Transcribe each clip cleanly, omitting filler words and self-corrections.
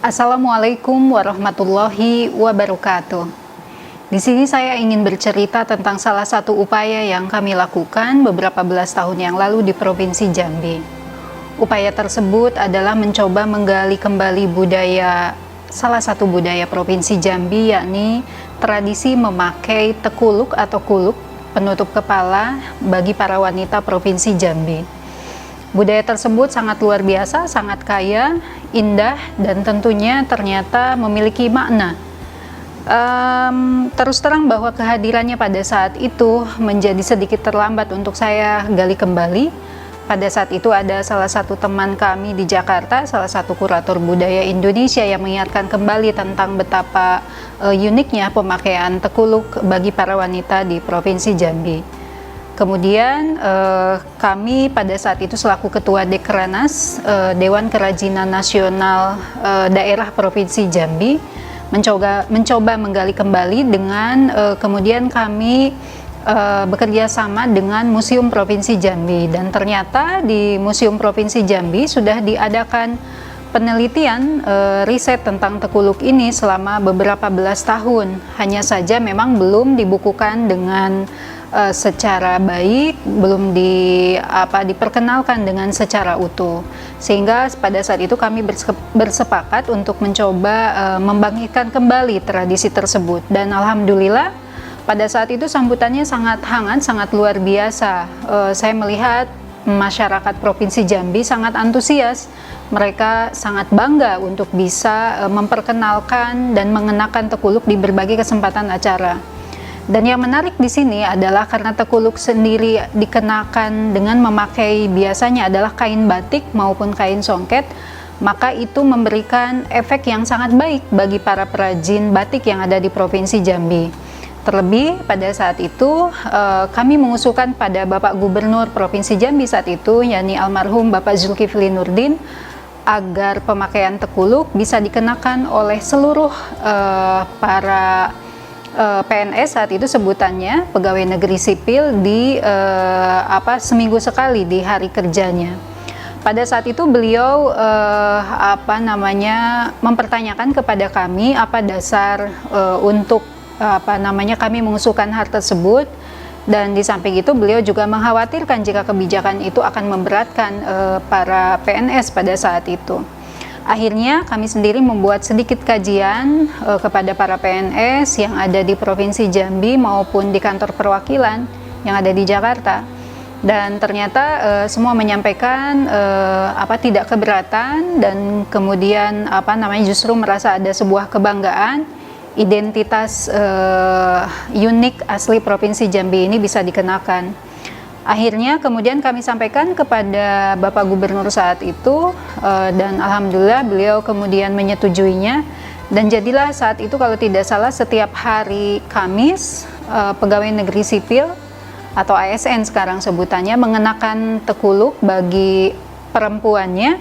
Assalamualaikum warahmatullahi wabarakatuh. Di sini saya ingin bercerita tentang salah satu upaya yang kami lakukan beberapa belas tahun yang lalu di Provinsi Jambi. Upaya tersebut adalah mencoba menggali kembali salah satu budaya Provinsi Jambi, yakni tradisi memakai tekuluk atau kuluk penutup kepala bagi para wanita Provinsi Jambi. Budaya tersebut sangat luar biasa, sangat kaya, indah, dan tentunya ternyata memiliki makna. Terus terang bahwa kehadirannya pada saat itu menjadi sedikit terlambat untuk saya gali kembali. Pada saat itu ada salah satu teman kami di Jakarta, salah satu kurator budaya Indonesia yang mengingatkan kembali tentang betapa uniknya pemakaian tekuluk bagi para wanita di Provinsi Jambi. Kemudian kami pada saat itu selaku Ketua Dekrenas Dewan Kerajinan Nasional Daerah Provinsi Jambi mencoba menggali kembali dengan kemudian kami bekerja sama dengan Museum Provinsi Jambi, dan ternyata di Museum Provinsi Jambi sudah diadakan penelitian riset tentang tekuluk ini selama beberapa belas tahun. Hanya saja memang belum dibukukan dengan secara baik, belum diperkenalkan dengan secara utuh, sehingga pada saat itu kami bersepakat untuk mencoba membangkitkan kembali tradisi tersebut, dan alhamdulillah pada saat itu sambutannya sangat hangat, sangat luar biasa. Saya melihat masyarakat Provinsi Jambi sangat antusias, mereka sangat bangga untuk bisa memperkenalkan dan mengenakan tekuluk di berbagai kesempatan acara. Dan yang menarik di sini adalah karena tekuluk sendiri dikenakan dengan memakai biasanya adalah kain batik maupun kain songket, maka itu memberikan efek yang sangat baik bagi para perajin batik yang ada di Provinsi Jambi. Terlebih pada saat itu kami mengusulkan pada Bapak Gubernur Provinsi Jambi saat itu, yakni almarhum Bapak Zulkifli Nurdin, agar pemakaian tekuluk bisa dikenakan oleh seluruh para PNS saat itu sebutannya, pegawai negeri sipil, di seminggu sekali di hari kerjanya. Pada saat itu beliau mempertanyakan kepada kami apa dasar untuk kami mengusulkan hal tersebut, dan di samping itu beliau juga mengkhawatirkan jika kebijakan itu akan memberatkan para PNS pada saat itu. Akhirnya kami sendiri membuat sedikit kajian kepada para PNS yang ada di Provinsi Jambi maupun di kantor perwakilan yang ada di Jakarta, dan ternyata semua menyampaikan tidak keberatan, dan kemudian justru merasa ada sebuah kebanggaan, identitas unik asli Provinsi Jambi ini bisa dikenakan. Akhirnya kemudian kami sampaikan kepada Bapak Gubernur saat itu, dan alhamdulillah beliau kemudian menyetujuinya, dan jadilah saat itu kalau tidak salah setiap hari Kamis pegawai negeri sipil atau ASN sekarang sebutannya mengenakan tekuluk bagi perempuannya,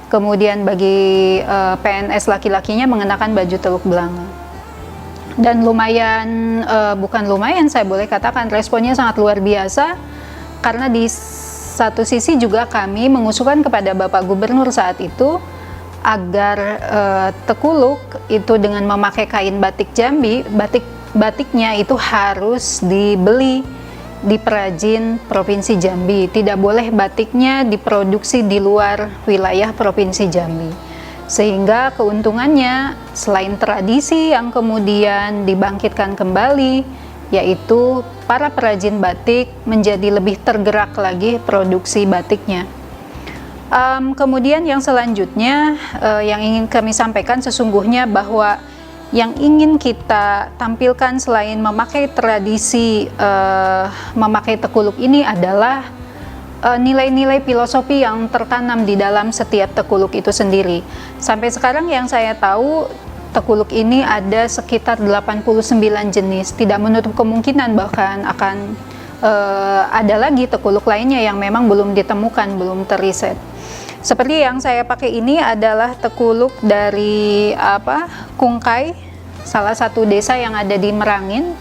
kemudian bagi PNS laki-lakinya mengenakan baju teluk belanga. Dan lumayan, bukan lumayan, saya boleh katakan responnya sangat luar biasa. Karena di satu sisi juga kami mengusulkan kepada Bapak Gubernur saat itu agar tekuluk itu dengan memakai kain batik Jambi, batiknya itu harus dibeli di perajin Provinsi Jambi, tidak boleh batiknya diproduksi di luar wilayah Provinsi Jambi. Sehingga keuntungannya selain tradisi yang kemudian dibangkitkan kembali, yaitu para perajin batik menjadi lebih tergerak lagi produksi batiknya. Kemudian yang selanjutnya yang ingin kami sampaikan sesungguhnya bahwa yang ingin kita tampilkan selain memakai tradisi memakai tekuluk ini adalah nilai-nilai filosofi yang tertanam di dalam setiap tekuluk itu sendiri. Sampai sekarang yang saya tahu, tekuluk ini ada sekitar 89 jenis, tidak menutup kemungkinan bahkan akan ada lagi tekuluk lainnya yang memang belum ditemukan, belum teriset. Seperti yang saya pakai ini adalah tekuluk dari Kungkai, salah satu desa yang ada di Merangin.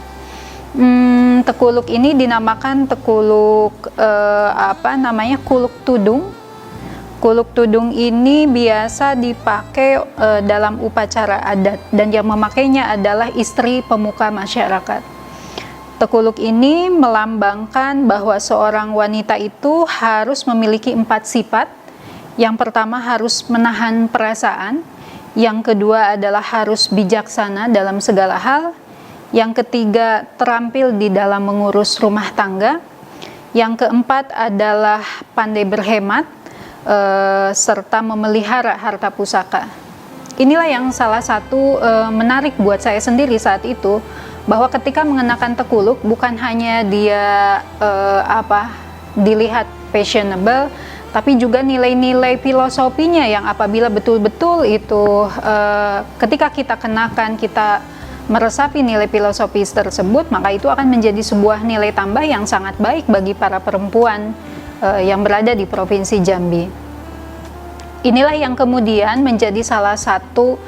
Tekuluk ini dinamakan tekuluk kuluk tudung. Tekuluk Tudung ini biasa dipakai dalam upacara adat dan yang memakainya adalah istri pemuka masyarakat. Tekuluk ini melambangkan bahwa seorang wanita itu harus memiliki 4 sifat. Yang pertama harus menahan perasaan, yang kedua adalah harus bijaksana dalam segala hal, yang ketiga terampil di dalam mengurus rumah tangga, yang keempat adalah pandai berhemat, serta memelihara harta pusaka. Inilah yang salah satu menarik buat saya sendiri saat itu, bahwa ketika mengenakan tekuluk bukan hanya dia dilihat fashionable, tapi juga nilai-nilai filosofinya yang apabila betul-betul itu ketika kita kenakan, kita meresapi nilai filosofis tersebut, maka itu akan menjadi sebuah nilai tambah yang sangat baik bagi para perempuan yang berada di Provinsi Jambi. Inilah yang kemudian menjadi salah satu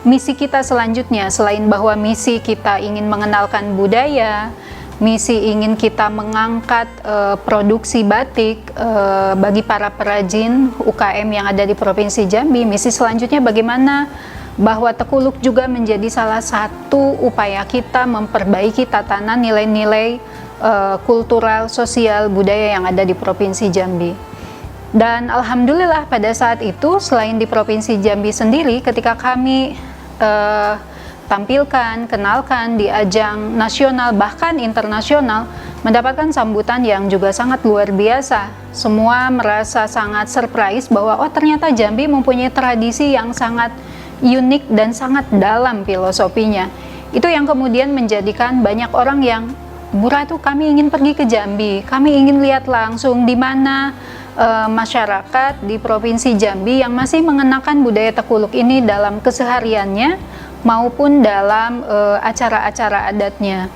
misi kita selanjutnya. Selain bahwa misi kita ingin mengenalkan budaya, misi ingin kita mengangkat produksi batik bagi para perajin UKM yang ada di Provinsi Jambi, misi selanjutnya bagaimana bahwa tekuluk juga menjadi salah satu upaya kita memperbaiki tatanan nilai-nilai kultural, sosial, budaya yang ada di Provinsi Jambi. Dan alhamdulillah pada saat itu, selain di Provinsi Jambi sendiri, ketika kami tampilkan, kenalkan di ajang nasional bahkan internasional, mendapatkan sambutan yang juga sangat luar biasa. Semua merasa sangat surprise bahwa oh ternyata Jambi mempunyai tradisi yang sangat unik dan sangat dalam filosofinya. Itu yang kemudian menjadikan banyak orang yang, Bu Ratu, kami ingin pergi ke Jambi, kami ingin lihat langsung di mana masyarakat di Provinsi Jambi yang masih mengenakan budaya tekuluk ini dalam kesehariannya maupun dalam acara-acara adatnya.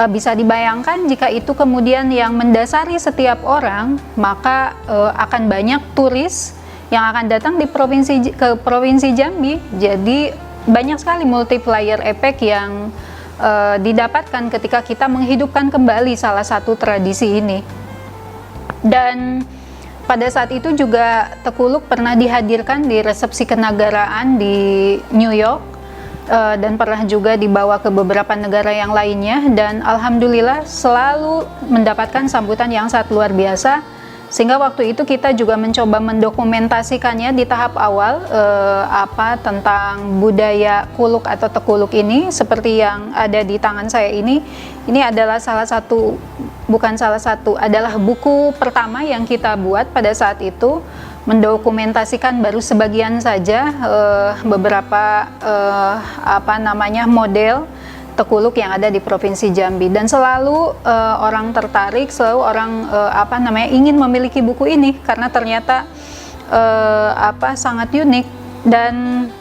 Bisa dibayangkan jika itu kemudian yang mendasari setiap orang, maka akan banyak turis yang akan datang ke Provinsi Jambi. Jadi banyak sekali multiplier effect yang didapatkan ketika kita menghidupkan kembali salah satu tradisi ini. Dan pada saat itu juga tekuluk pernah dihadirkan di resepsi kenegaraan di New York, dan pernah juga dibawa ke beberapa negara yang lainnya, dan alhamdulillah selalu mendapatkan sambutan yang sangat luar biasa, sehingga waktu itu kita juga mencoba mendokumentasikannya di tahap awal tentang budaya kuluk atau tekuluk ini, seperti yang ada di tangan saya ini. Ini adalah adalah buku pertama yang kita buat pada saat itu, mendokumentasikan baru sebagian saja beberapa model tekuluk yang ada di Provinsi Jambi, dan selalu orang tertarik, selalu orang ingin memiliki buku ini karena ternyata sangat unik. Dan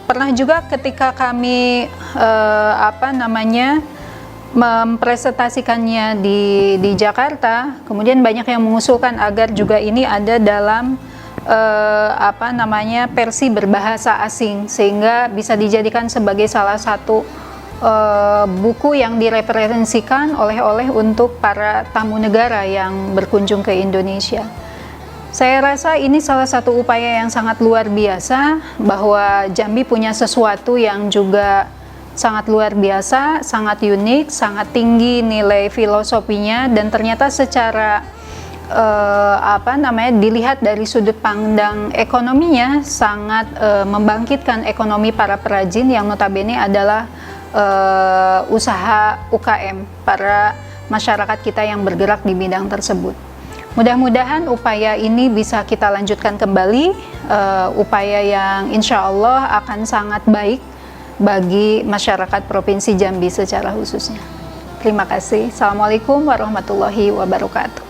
pernah juga ketika kami mempresentasikannya di Jakarta, kemudian banyak yang mengusulkan agar juga ini ada dalam versi berbahasa asing, sehingga bisa dijadikan sebagai salah satu buku yang direferensikan oleh untuk para tamu negara yang berkunjung ke Indonesia. Saya rasa ini salah satu upaya yang sangat luar biasa, bahwa Jambi punya sesuatu yang juga sangat luar biasa, sangat unik, sangat tinggi nilai filosofinya, dan ternyata secara dilihat dari sudut pandang ekonominya sangat membangkitkan ekonomi para perajin yang notabene adalah usaha UKM para masyarakat kita yang bergerak di bidang tersebut. Mudah-mudahan upaya ini bisa kita lanjutkan kembali, upaya yang insya Allah akan sangat baik bagi masyarakat Provinsi Jambi secara khususnya. Terima kasih. Assalamualaikum warahmatullahi wabarakatuh.